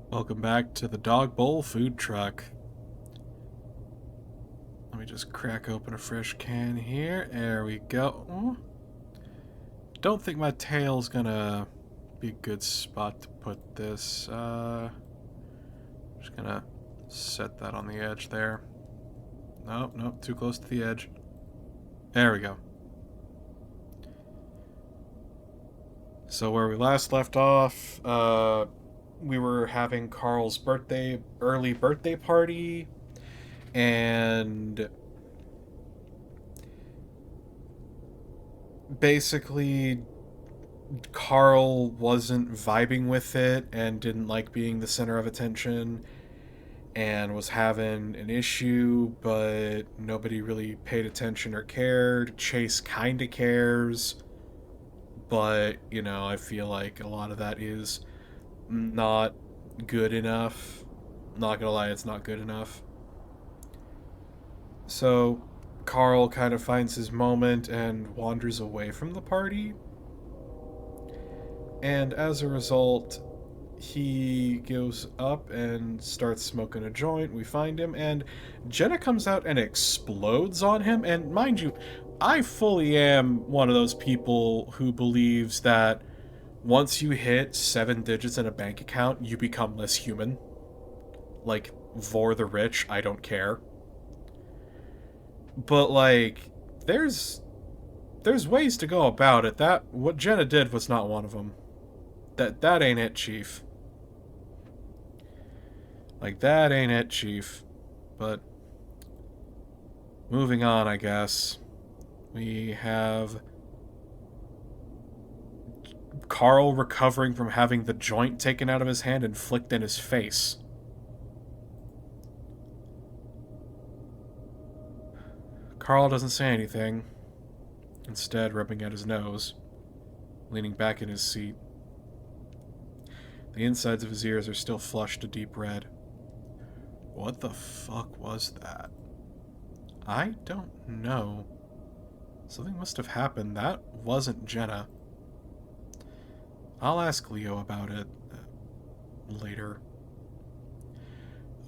Welcome back to the Dog Bowl food truck. Let me just crack open a fresh can here. There we go. Ooh. Don't think my tail's gonna be a good spot to put this. Just gonna set that on the edge there. Nope, nope, too close to the edge. There we go. So where we last left off, we were having Carl's early birthday party, and basically Carl wasn't vibing with it and didn't like being the center of attention and was having an issue, but nobody really paid attention or cared. Chase kind of cares, but, I feel like a lot of that is not good enough. Not gonna lie, it's not good enough. So, Carl kind of finds his moment and wanders away from the party. And as a result, he goes up and starts smoking a joint. We find him, and Jenna comes out and explodes on him. And mind you, I fully am one of those people who believes that once you hit 7 digits in a bank account, you become less human. Like, for the rich, I don't care. But, like, there's ways to go about it. What Jenna did was not one of them. That ain't it, Chief. Like, that ain't it, Chief. But, moving on, I guess. We have Carl recovering from having the joint taken out of his hand and flicked in his face. Carl doesn't say anything, instead rubbing at his nose, leaning back in his seat. The insides of his ears are still flushed a deep red. What the fuck was that? I don't know. Something must have happened. That wasn't Jenna. I'll ask Leo about it later.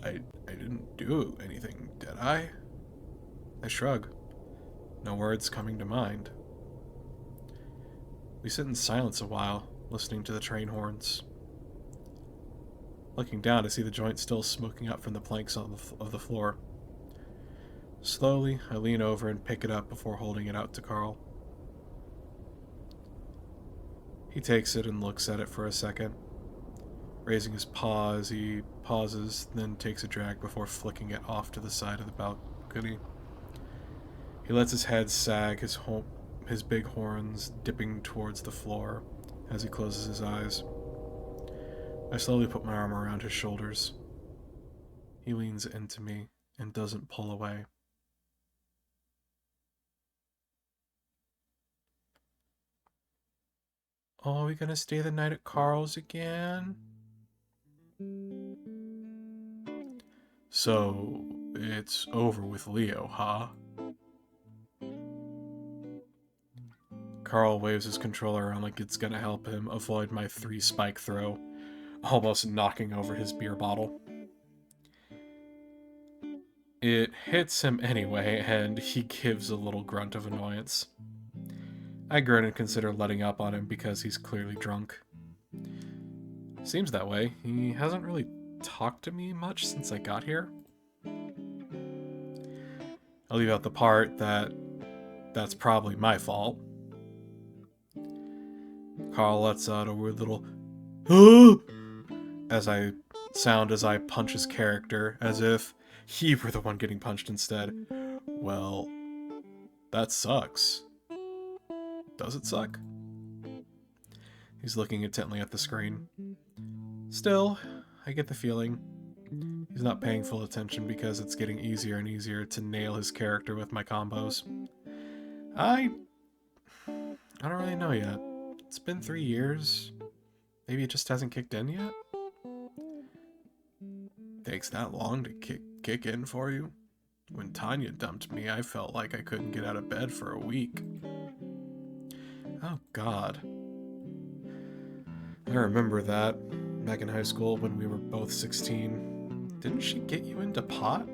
I didn't do anything, did I? I shrug. No words coming to mind. We sit in silence a while, listening to the train horns. Looking down to see the joint still smoking up from the planks of the floor. Slowly, I lean over and pick it up before holding it out to Carl. He takes it and looks at it for a second. Raising his paw as he pauses, then takes a drag before flicking it off to the side of the balcony. He lets his head sag, his big horns dipping towards the floor as he closes his eyes. I slowly put my arm around his shoulders. He leans into me and doesn't pull away. Oh, are we gonna stay the night at Carl's again? So, it's over with Leo, huh? Carl waves his controller around like it's gonna help him avoid my 3-spike throw, almost knocking over his beer bottle. It hits him anyway, and he gives a little grunt of annoyance. I grin and consider letting up on him because he's clearly drunk. Seems that way. He hasn't really talked to me much since I got here. I'll leave out the part that's probably my fault. Carl lets out a weird little as I punch his character, as if he were the one getting punched instead. Well, that sucks. Does it suck? He's looking intently at the screen. Still, I get the feeling he's not paying full attention because it's getting easier and easier to nail his character with my combos. I don't really know yet. It's been 3 years. Maybe it just hasn't kicked in yet? Takes that long to kick in for you? When Tanya dumped me, I felt like I couldn't get out of bed for a week. Oh, God. I remember that. back in high school when we were both 16. Didn't she get you into pot?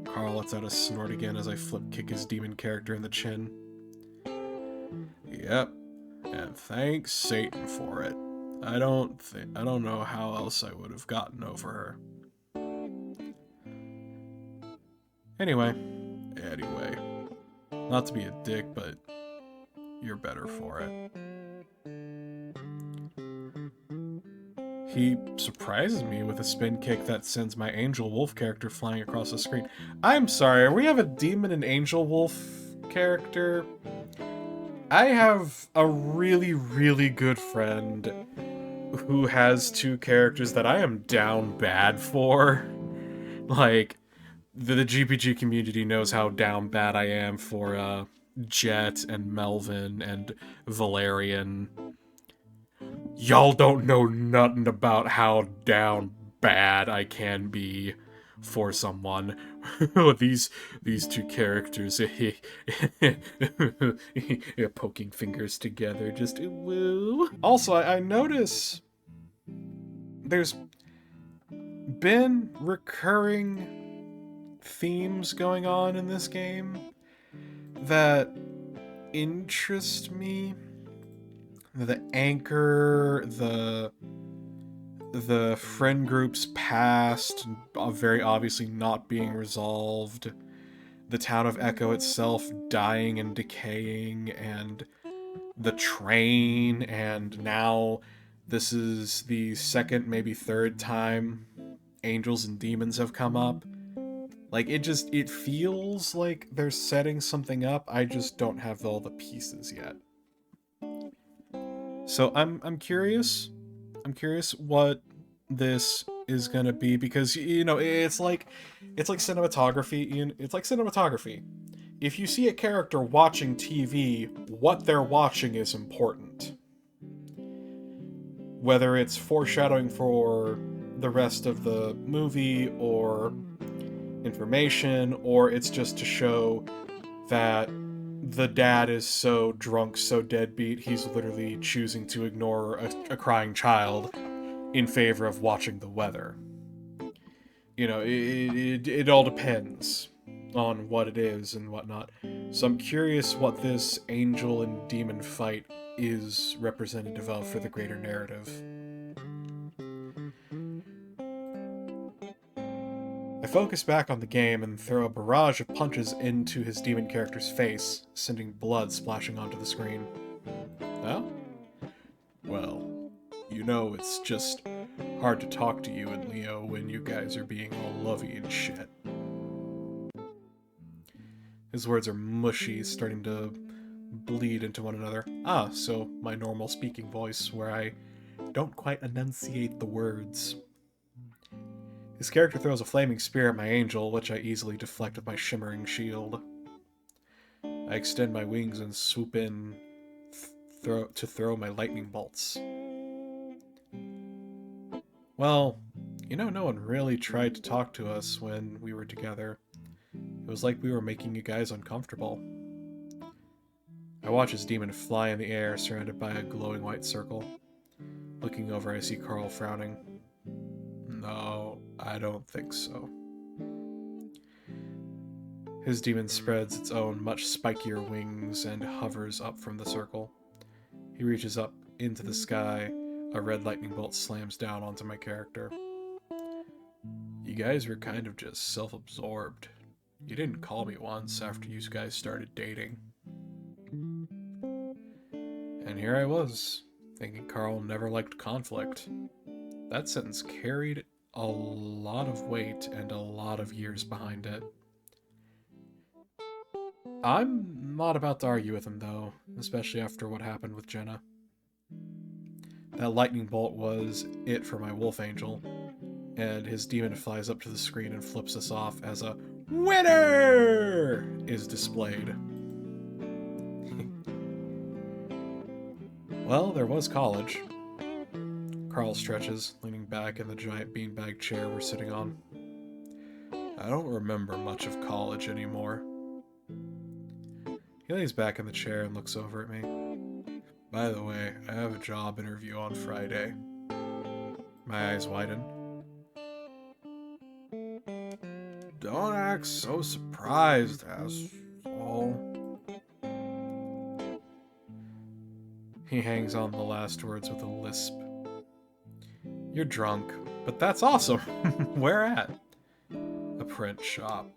Carl lets out a snort again as I flip kick his demon character in the chin. Yep, and thanks Satan for it. I don't know how else I would have gotten over her. Anyway, not to be a dick, but you're better for it. He surprises me with a spin kick that sends my Angel Wolf character flying across the screen. I'm sorry, we have a Demon and Angel Wolf character? I have a really, really good friend who has two characters that I am down bad for. Like, the GPG community knows how down bad I am for Jet and Melvin and Valerian. Y'all don't know nothing about how down bad I can be for someone. these two characters poking fingers together, just woo. Also, I notice there's been recurring themes going on in this game that interest me. The anchor, the friend group's past, very obviously not being resolved, the town of Echo itself dying and decaying, and the train, and now this is the second, maybe third time angels and demons have come up. Like, it feels like they're setting something up, I just don't have all the pieces yet. So I'm curious. I'm curious what this is gonna be, because it's like cinematography. It's like cinematography. If you see a character watching TV, what they're watching is important. Whether it's foreshadowing for the rest of the movie, or information, or it's just to show that the dad is so drunk, so deadbeat, he's literally choosing to ignore a crying child in favor of watching the weather. It all depends on what it is and whatnot. So I'm curious what this angel and demon fight is representative of for the greater narrative. I focus back on the game and throw a barrage of punches into his demon character's face, sending blood splashing onto the screen. Oh? Well, it's just hard to talk to you and Leo when you guys are being all lovey and shit. His words are mushy, starting to bleed into one another. So my normal speaking voice, where I don't quite enunciate the words. His character throws a flaming spear at my angel, which I easily deflect with my shimmering shield. I extend my wings and swoop in to throw my lightning bolts. Well, no one really tried to talk to us when we were together. It was like we were making you guys uncomfortable. I watch his demon fly in the air, surrounded by a glowing white circle. Looking over, I see Carl frowning. No, I don't think so. His demon spreads its own much spikier wings and hovers up from the circle. He reaches up into the sky. A red lightning bolt slams down onto my character. You guys were kind of just self-absorbed. You didn't call me once after you guys started dating. And here I was, thinking Carl never liked conflict. That sentence carried a lot of weight and a lot of years behind it. I'm not about to argue with him, though, especially after what happened with Jenna. That lightning bolt was it for my wolf angel, and his demon flies up to the screen and flips us off as a winner is displayed. Well, there was college. Carl stretches, leaning back in the giant beanbag chair we're sitting on. I don't remember much of college anymore. He lays back in the chair and looks over at me. By the way, I have a job interview on Friday. My eyes widen. Don't act so surprised, asshole. He hangs on the last words with a lisp. You're drunk, but that's awesome. Where at? A print shop.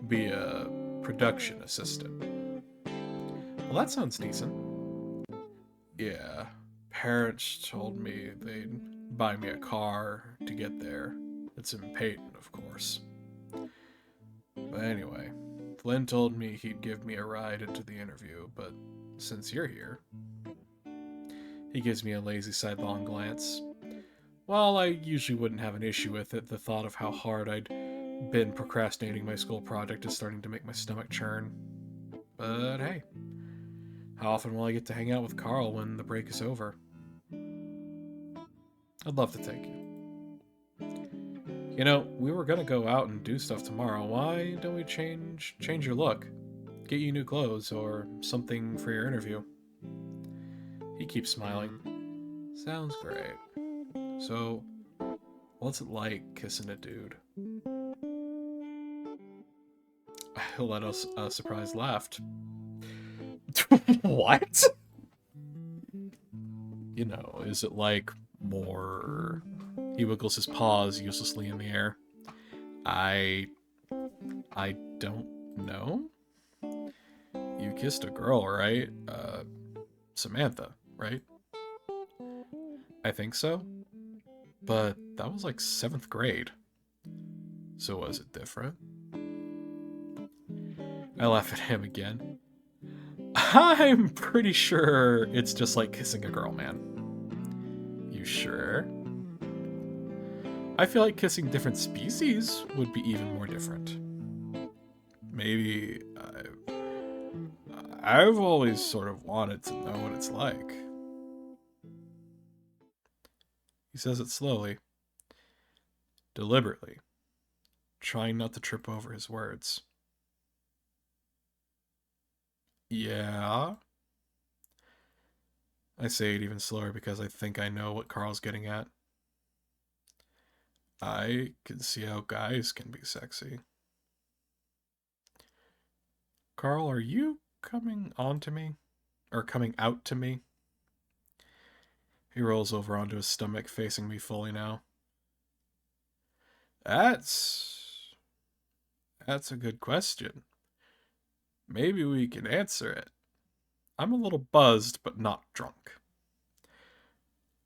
Be a production assistant. Well, that sounds decent. Yeah. Parents told me they'd buy me a car to get there. It's in Peyton, of course. But anyway, Flynn told me he'd give me a ride into the interview, but since you're here... He gives me a lazy sidelong glance. While I usually wouldn't have an issue with it, the thought of how hard I'd been procrastinating my school project is starting to make my stomach churn. But hey, how often will I get to hang out with Carl when the break is over? I'd love to take you. You know, we were gonna go out and do stuff tomorrow. Why don't we change your look? Get you new clothes or something for your interview. He keeps smiling. Sounds great. So, what's it like kissing a dude? He'll let us a surprised laugh. What? You know, is it like more... He wiggles his paws uselessly in the air. I don't know? You kissed a girl, right? Samantha, right? I think so. But that was like 7th grade. So was it different? I laugh at him again. I'm pretty sure it's just like kissing a girl, man. You sure? I feel like kissing different species would be even more different. Maybe I've always sort of wanted to know what it's like. He says it slowly, deliberately, trying not to trip over his words. Yeah? I say it even slower because I think I know what Carl's getting at. I can see how guys can be sexy. Carl, are you coming on to me? Or coming out to me? He rolls over onto his stomach, facing me fully now. That's a good question. Maybe we can answer it. I'm a little buzzed, but not drunk.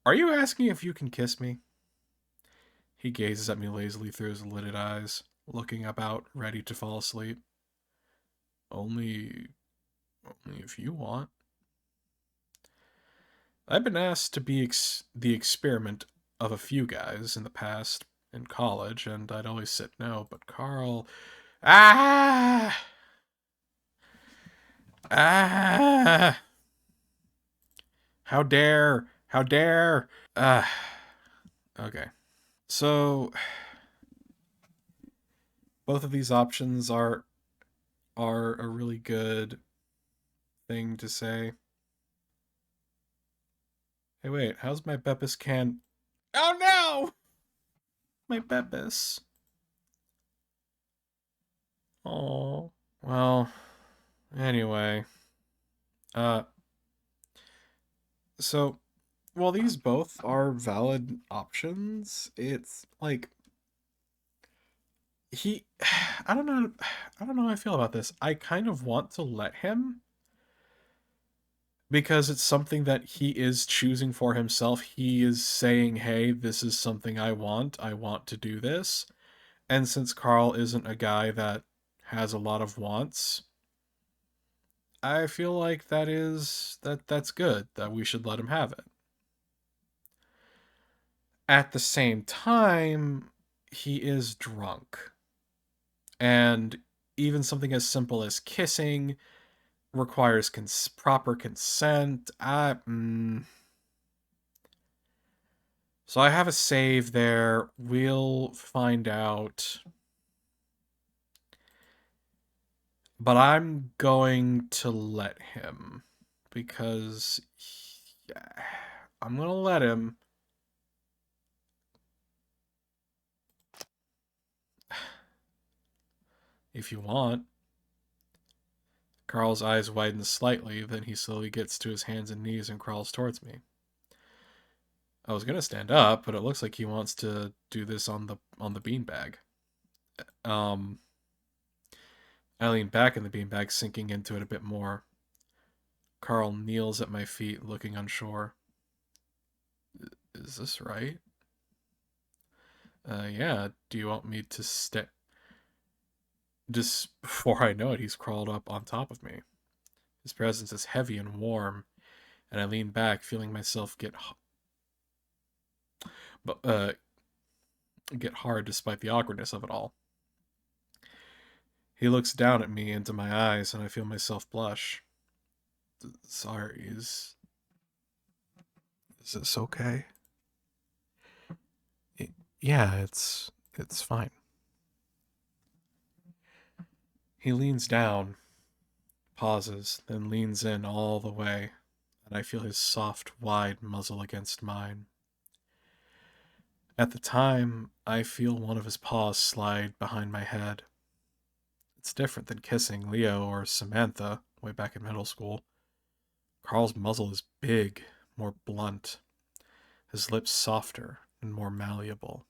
Are you asking if you can kiss me? He gazes at me lazily through his lidded eyes, looking about, ready to fall asleep. Only if you want. I've been asked to be the experiment of a few guys in the past, in college, and I'd always said no, but Carl... Ah! Ah! How dare! How dare! Okay. So, both of these options are a really good thing to say. Hey, wait, how's my Beppis can... Oh no! My Beppis. Oh. Well, anyway. So, while these both are valid options, it's like... I don't know how I feel about this. I kind of want to let him, because it's something that he is choosing for himself. He is saying, hey, this is something I want to do this. And since Carl isn't a guy that has a lot of wants, I feel like that's good, that we should let him have it. At the same time, he is drunk. And even something as simple as kissing requires proper consent. So I have a save there. We'll find out. But I'm going to let him. Because I'm going to let him. If you want. Carl's eyes widen slightly, then he slowly gets to his hands and knees and crawls towards me. I was gonna stand up, but it looks like he wants to do this on the beanbag. Um, I lean back in the beanbag, sinking into it a bit more. Carl kneels at my feet, looking unsure. Is this right? Yeah, do you want me to stay? Just before I know it, he's crawled up on top of me. His presence is heavy and warm, and I lean back, feeling myself get hard despite the awkwardness of it all. He looks down at me into my eyes, and I feel myself blush. Sorry, is this okay? Yeah, it's fine. He leans down, pauses, then leans in all the way, and I feel his soft, wide muzzle against mine. At the time, I feel one of his paws slide behind my head. It's different than kissing Leo or Samantha way back in middle school. Carl's muzzle is big, more blunt, his lips softer and more malleable.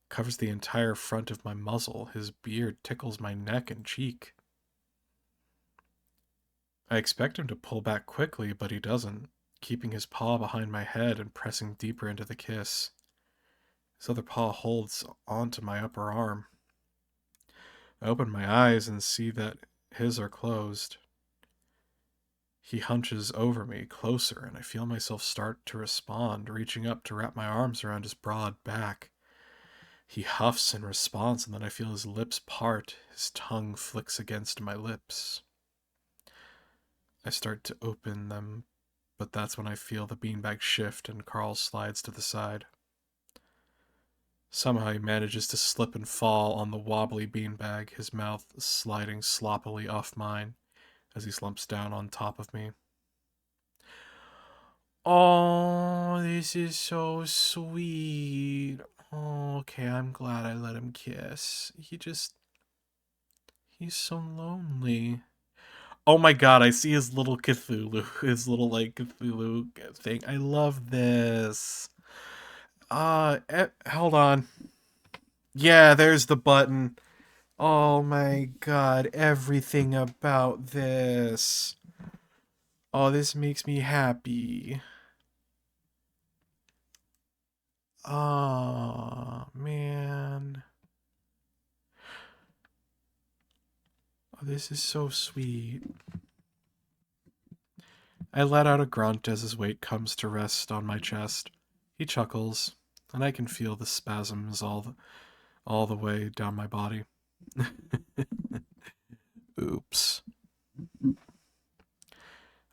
Covers the entire front of my muzzle. His beard tickles my neck and cheek. I expect him to pull back quickly, but he doesn't, keeping his paw behind my head and pressing deeper into the kiss. His other paw holds onto my upper arm. I open my eyes and see that his are closed. He hunches over me, closer, and I feel myself start to respond, reaching up to wrap my arms around his broad back. He huffs in response, and then I feel his lips part. His tongue flicks against my lips. I start to open them, but that's when I feel the beanbag shift and Carl slides to the side. Somehow he manages to slip and fall on the wobbly beanbag, his mouth sliding sloppily off mine as he slumps down on top of me. Oh, this is so sweet. Oh, okay, I'm glad I let him kiss. He's so lonely. Oh my god, I see his little Cthulhu, his little, like, Cthulhu thing. I love this. Hold on. Yeah, there's the button. Oh my god, everything about this. Oh, this makes me happy. Oh, man. Oh, this is so sweet. I let out a grunt as his weight comes to rest on my chest. He chuckles, and I can feel the spasms all the way down my body. Oops.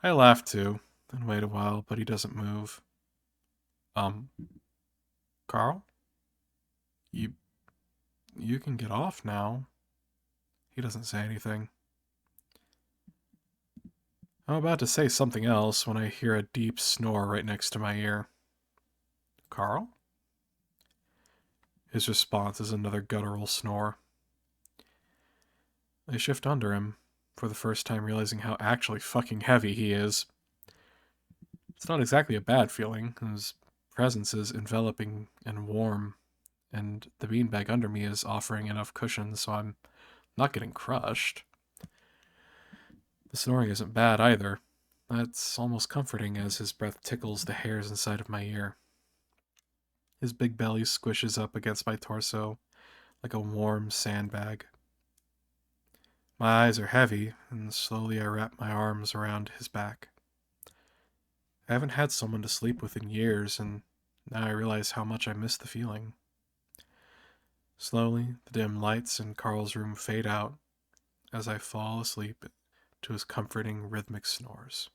I laugh too, then wait a while, but he doesn't move. Carl? You can get off now. He doesn't say anything. I'm about to say something else when I hear a deep snore right next to my ear. Carl? His response is another guttural snore. I shift under him, for the first time realizing how actually fucking heavy he is. It's not exactly a bad feeling. His presence is enveloping and warm, and the beanbag under me is offering enough cushion so I'm not getting crushed. The snoring isn't bad either. That's almost comforting as his breath tickles the hairs inside of my ear. His big belly squishes up against my torso like a warm sandbag. My eyes are heavy, and slowly I wrap my arms around his back. I haven't had someone to sleep with in years, and now I realize how much I miss the feeling. Slowly, the dim lights in Carl's room fade out as I fall asleep to his comforting rhythmic snores.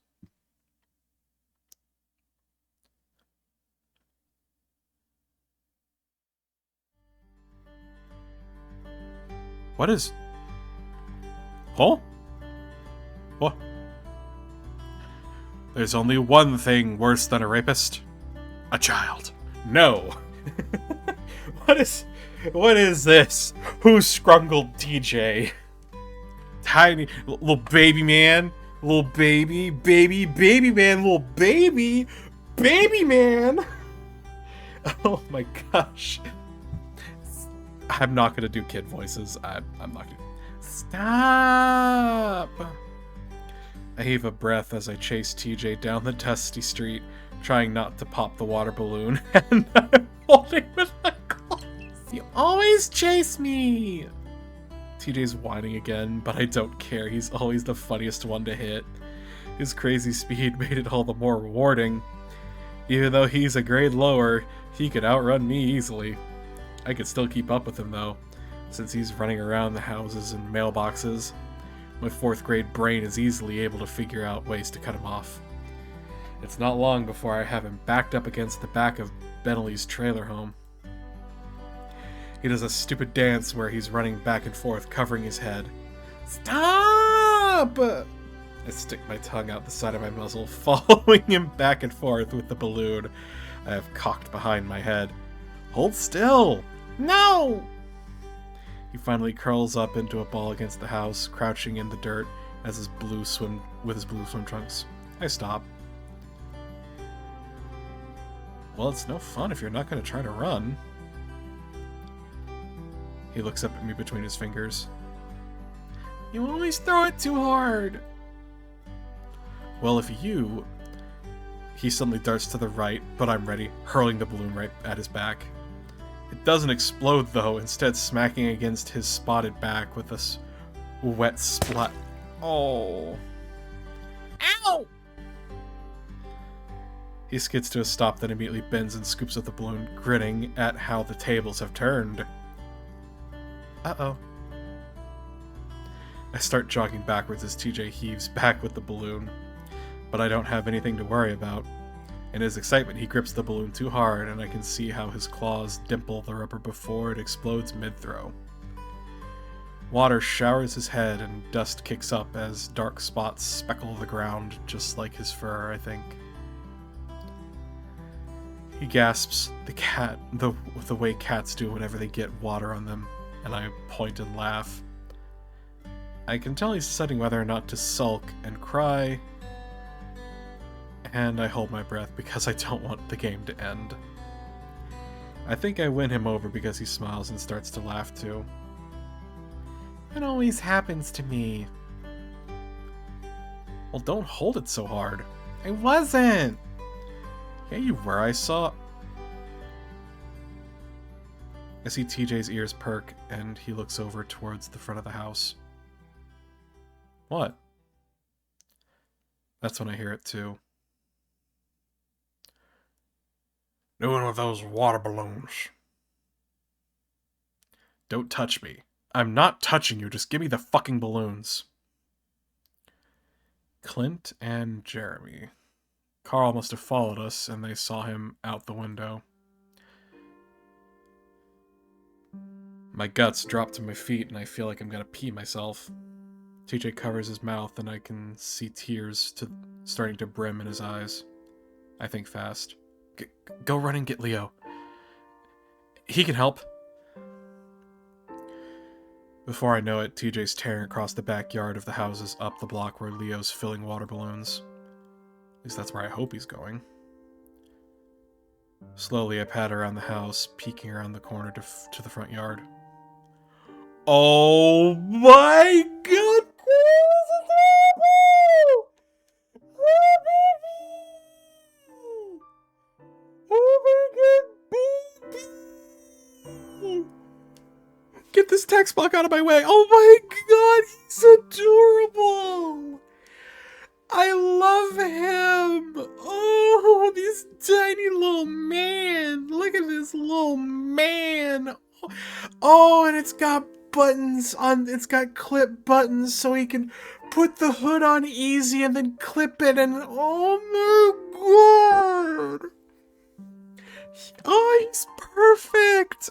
What is... Huh? What? There's only one thing worse than a rapist. A child. No. What is... What is this? Who scrungled TJ? Tiny little baby man, little baby man, little baby man. Oh my gosh. I'm not gonna do kid voices. I'm not gonna. Stop! I heave a breath as I chase TJ down the dusty street, trying not to pop the water balloon, and I'm holding with my claws. You always chase me! TJ's whining again, but I don't care. He's always the funniest one to hit. His crazy speed made it all the more rewarding. Even though he's a grade lower, he could outrun me easily. I could still keep up with him though, since he's running around the houses and mailboxes. My 4th grade brain is easily able to figure out ways to cut him off. It's not long before I have him backed up against the back of Bentley's trailer home. He does a stupid dance where he's running back and forth, covering his head. Stop! I stick my tongue out the side of my muzzle, following him back and forth with the balloon I have cocked behind my head. Hold still! No! He finally curls up into a ball against the house, crouching in the dirt with his blue swim trunks. I stop. Well, it's no fun if you're not going to try to run. He looks up at me between his fingers. You always throw it too hard. Well, if you... He suddenly darts to the right, but I'm ready, hurling the balloon right at his back. It doesn't explode though, instead smacking against his spotted back with a wet splat. Oh. Ow! He skids to a stop, then immediately bends and scoops up the balloon, grinning at how the tables have turned. Uh-oh. I start jogging backwards as TJ heaves back with the balloon, but I don't have anything to worry about. In his excitement, he grips the balloon too hard, and I can see how his claws dimple the rubber before it explodes mid-throw. Water showers his head, and dust kicks up as dark spots speckle the ground, just like his fur, I think. He gasps, the way cats do whenever they get water on them, and I point and laugh. I can tell he's deciding whether or not to sulk and cry, and I hold my breath because I don't want the game to end. I think I win him over because he smiles and starts to laugh too. It always happens to me. Well, don't hold it so hard. I wasn't! Yeah, you were. I saw... I see TJ's ears perk, and he looks over towards the front of the house. What? That's when I hear it too. Doing with those water balloons. Don't touch me. I'm not touching you, just give me the fucking balloons. Clint and Jeremy. Carl must have followed us, and they saw him out the window. My guts drop to my feet, and I feel like I'm gonna pee myself. TJ covers his mouth, and I can see tears starting to brim in his eyes. I think fast. Go run and get Leo. He can help. Before I know it, TJ's tearing across the backyard of the houses up the block where Leo's filling water balloons. At least that's where I hope he's going. Slowly, I pad around the house, peeking around the corner to the front yard. Oh my god! Get this text block out of my way. Oh my god, he's adorable. I love him. Oh, this tiny little man. Look at this little man. Oh, and it's got buttons on, it's got clip buttons so he can put the hood on easy and then clip it, and oh my god. Oh, he's perfect.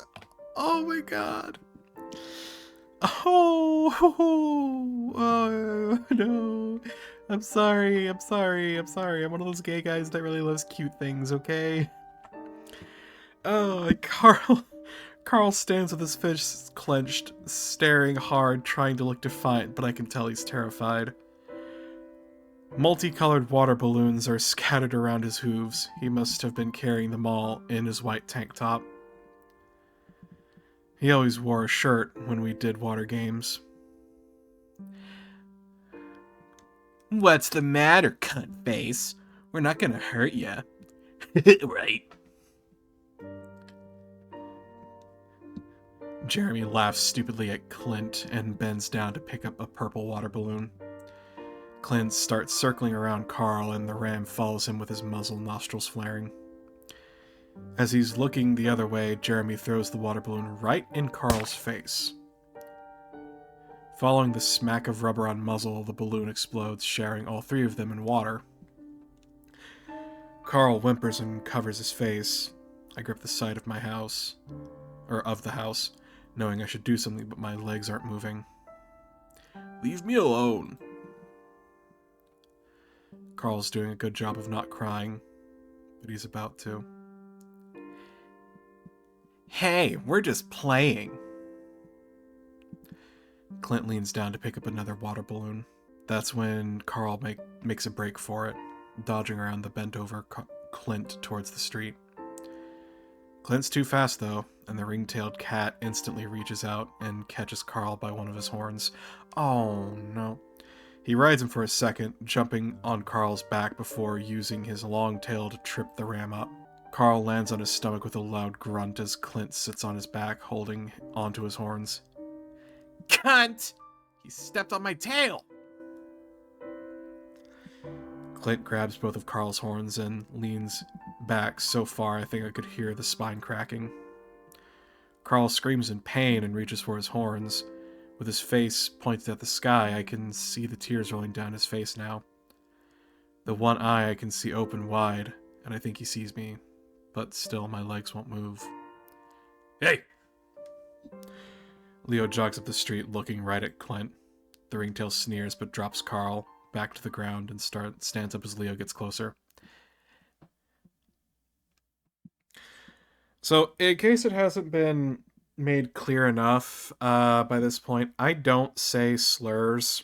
Oh my god. Oh, no. I'm sorry. I'm one of those gay guys that really loves cute things, okay? Oh, Carl Carl stands with his fists clenched, staring hard, trying to look defiant, but I can tell he's terrified. Multicolored water balloons are scattered around his hooves. He must have been carrying them all in his white tank top. He always wore a shirt when we did water games. What's the matter, cunt face? We're not gonna hurt ya. Right. Jeremy laughs stupidly at Clint and bends down to pick up a purple water balloon. Clint starts circling around Carl and the ram follows him with his muzzle, nostrils flaring. As he's looking the other way, Jeremy throws the water balloon right in Carl's face. Following the smack of rubber on muzzle, the balloon explodes, showering all three of them in water. Carl whimpers and covers his face. I grip the side of the house, knowing I should do something, but my legs aren't moving. Leave me alone. Carl's doing a good job of not crying, but he's about to. Hey, we're just playing. Clint leans down to pick up another water balloon. That's when Carl makes a break for it, dodging around the bent-over Clint towards the street. Clint's too fast, though, and the ring-tailed cat instantly reaches out and catches Carl by one of his horns. Oh, no. He rides him for a second, jumping on Carl's back before using his long tail to trip the ram up. Carl lands on his stomach with a loud grunt as Clint sits on his back, holding onto his horns. Cunt! He stepped on my tail! Clint grabs both of Carl's horns and leans back so far I think I could hear the spine cracking. Carl screams in pain and reaches for his horns. With his face pointed at the sky, I can see the tears rolling down his face now. The one eye I can see open wide, and I think he sees me, but still my legs won't move. Hey! Leo jogs up the street looking right at Clint. The ringtail sneers but drops Carl back to the ground and stands up as Leo gets closer. So, in case it hasn't been made clear enough by this point, I don't say slurs.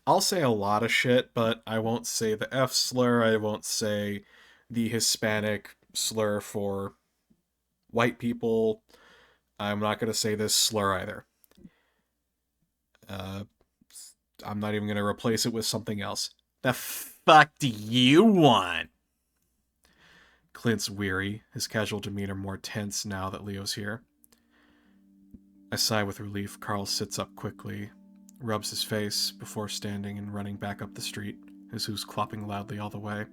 I'll say a lot of shit, but I won't say the F slur. I won't say the Hispanic slur for white people. I'm not going to say this slur either. I'm not even going to replace it with something else. The fuck do you want? Clint's weary, his casual demeanor more tense now that Leo's here. I sigh with relief. Carl sits up quickly, rubs his face before standing and running back up the street, his hooves clopping loudly all the way.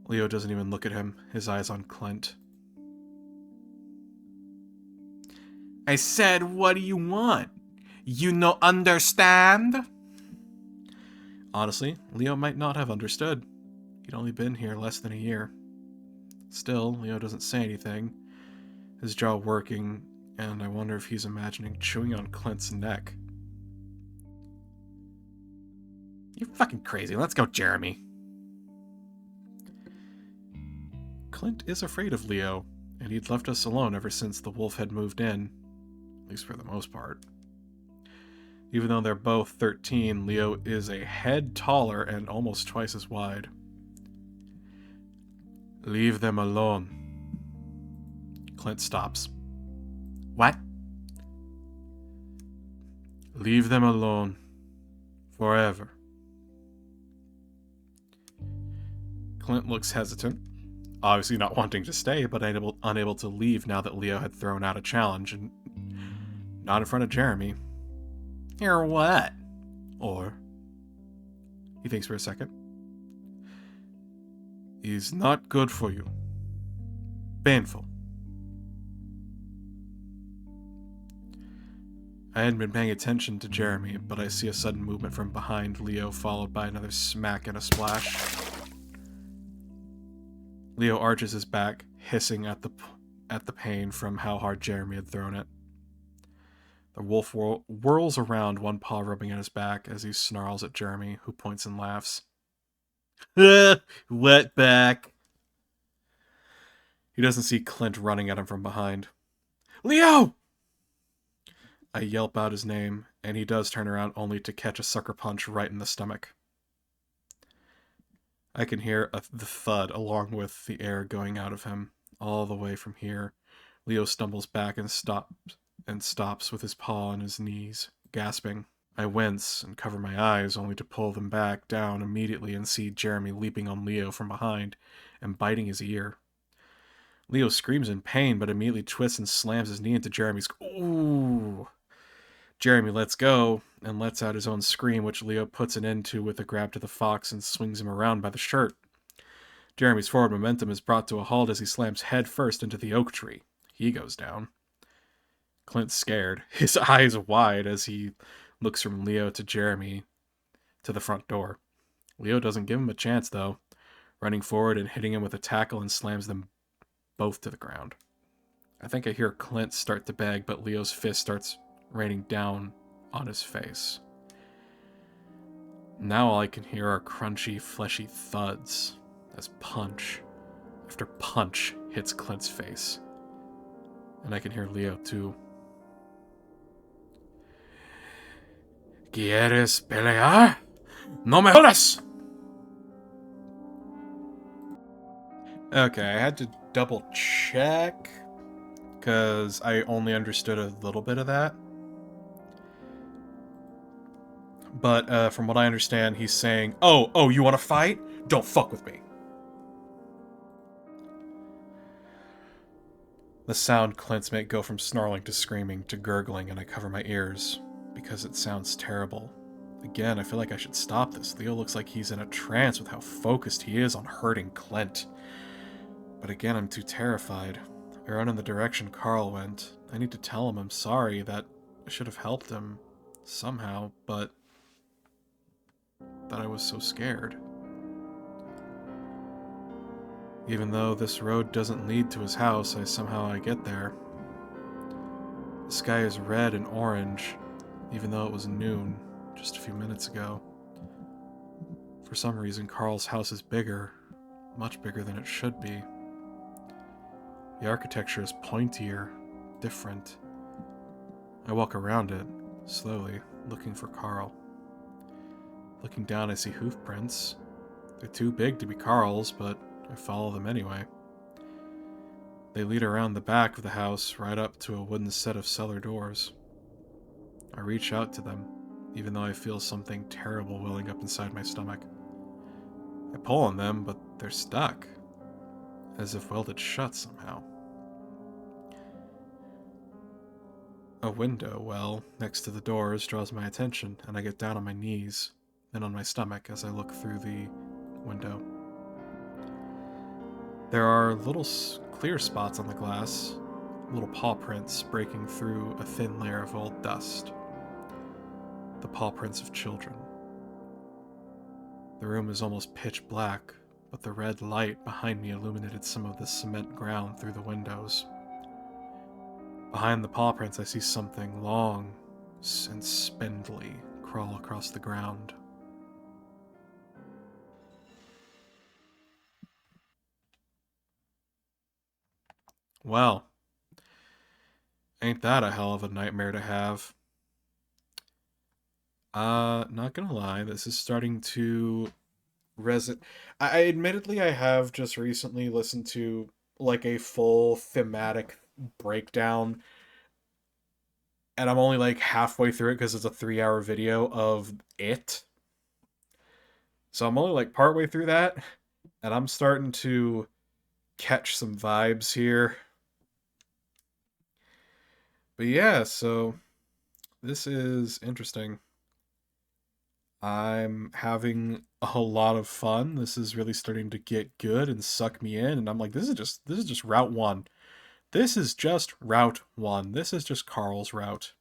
Leo doesn't even look at him, his eyes on Clint. I said, what do you want? You no understand? Honestly, Leo might not have understood. He'd only been here less than a year. Still, Leo doesn't say anything, his jaw working, and I wonder if he's imagining chewing on Clint's neck. You're fucking crazy. Let's go, Jeremy. Clint is afraid of Leo, and he'd left us alone ever since the wolf had moved in, at least for the most part. Even though they're both 13, Leo is a head taller and almost twice as wide. Leave them alone. Clint stops. What? Leave them alone. Forever. Clint looks hesitant, obviously not wanting to stay, but unable to leave now that Leo had thrown out a challenge, and not in front of Jeremy. Or what? Or, he thinks for a second, is not good for you. Painful. I hadn't been paying attention to Jeremy, but I see a sudden movement from behind Leo, followed by another smack and a splash. Leo arches his back, hissing at the pain from how hard Jeremy had thrown it. The wolf whirls around, one paw rubbing at his back as he snarls at Jeremy, who points and laughs. What back? He doesn't see Clint running at him from behind. Leo! I yelp out his name, and he does turn around only to catch a sucker punch right in the stomach. I can hear the thud along with the air going out of him. All the way from here, Leo stumbles back and stops with his paw on his knees, gasping. I wince and cover my eyes only to pull them back down immediately and see Jeremy leaping on Leo from behind and biting his ear. Leo screams in pain but immediately twists and slams his knee into Jeremy's. Ooh! Jeremy lets go and lets out his own scream, which Leo puts an end to with a grab to the fox and swings him around by the shirt. Jeremy's forward momentum is brought to a halt as he slams head first into the oak tree. He goes down. Clint's scared, his eyes wide as he looks from Leo to Jeremy to the front door. Leo doesn't give him a chance, though, running forward and hitting him with a tackle and slams them both to the ground. I think I hear Clint start to beg, but Leo's fist starts raining down on his face. Now all I can hear are crunchy, fleshy thuds as punch after punch hits Clint's face. And I can hear Leo too. ¿Quieres pelear? No me jodas! Okay, I had to double check because I only understood a little bit of that. But from what I understand, he's saying, oh, you want to fight? Don't fuck with me. The sound Clint's make go from snarling to screaming to gurgling, and I cover my ears because it sounds terrible. Again, I feel like I should stop this. Leo looks like he's in a trance with how focused he is on hurting Clint. But again, I'm too terrified. I run in the direction Carl went. I need to tell him I'm sorry, that I should have helped him somehow, but that I was so scared. Even though this road doesn't lead to his house, I get there. The sky is red and orange, even though it was noon just a few minutes ago. For some reason, Carl's house is bigger, much bigger than it should be. The architecture is pointier, different. I walk around it, slowly, looking for Carl. Looking down, I see hoof prints. They're too big to be Carl's, but I follow them anyway. They lead around the back of the house, right up to a wooden set of cellar doors. I reach out to them, even though I feel something terrible welling up inside my stomach. I pull on them, but they're stuck, as if welded shut somehow. A window well next to the doors draws my attention, and I get down on my knees and on my stomach as I look through the window. There are little clear spots on the glass, little paw prints breaking through a thin layer of old dust. The paw prints of children. The room is almost pitch black, but the red light behind me illuminated some of the cement ground through the windows. Behind the paw prints, I see something long and spindly crawl across the ground. Well, ain't that a hell of a nightmare to have? Not gonna lie, this is starting to I admittedly I have just recently listened to like a full thematic breakdown, and I'm only like halfway through it because it's a 3-hour video of it. So I'm only like partway through that, and I'm starting to catch some vibes here. But yeah, so this is interesting. I'm having a lot of fun. This is really starting to get good and suck me in, and I'm like, this is just route one. This is just route one. This is just Carl's route.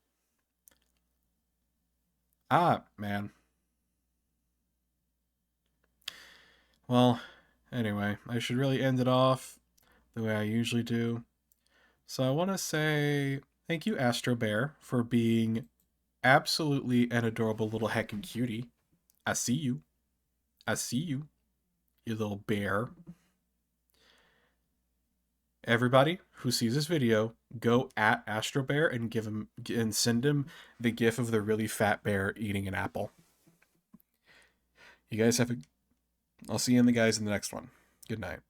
Ah, man. Well, anyway, I should really end it off the way I usually do. So I want to say thank you, Astro Bear, for being absolutely an adorable little heckin' cutie. I see you. I see you, you little bear. Everybody who sees this video, go at Astro Bear and send him the gif of the really fat bear eating an apple. You guys have a I'll see you in the next one. Good night.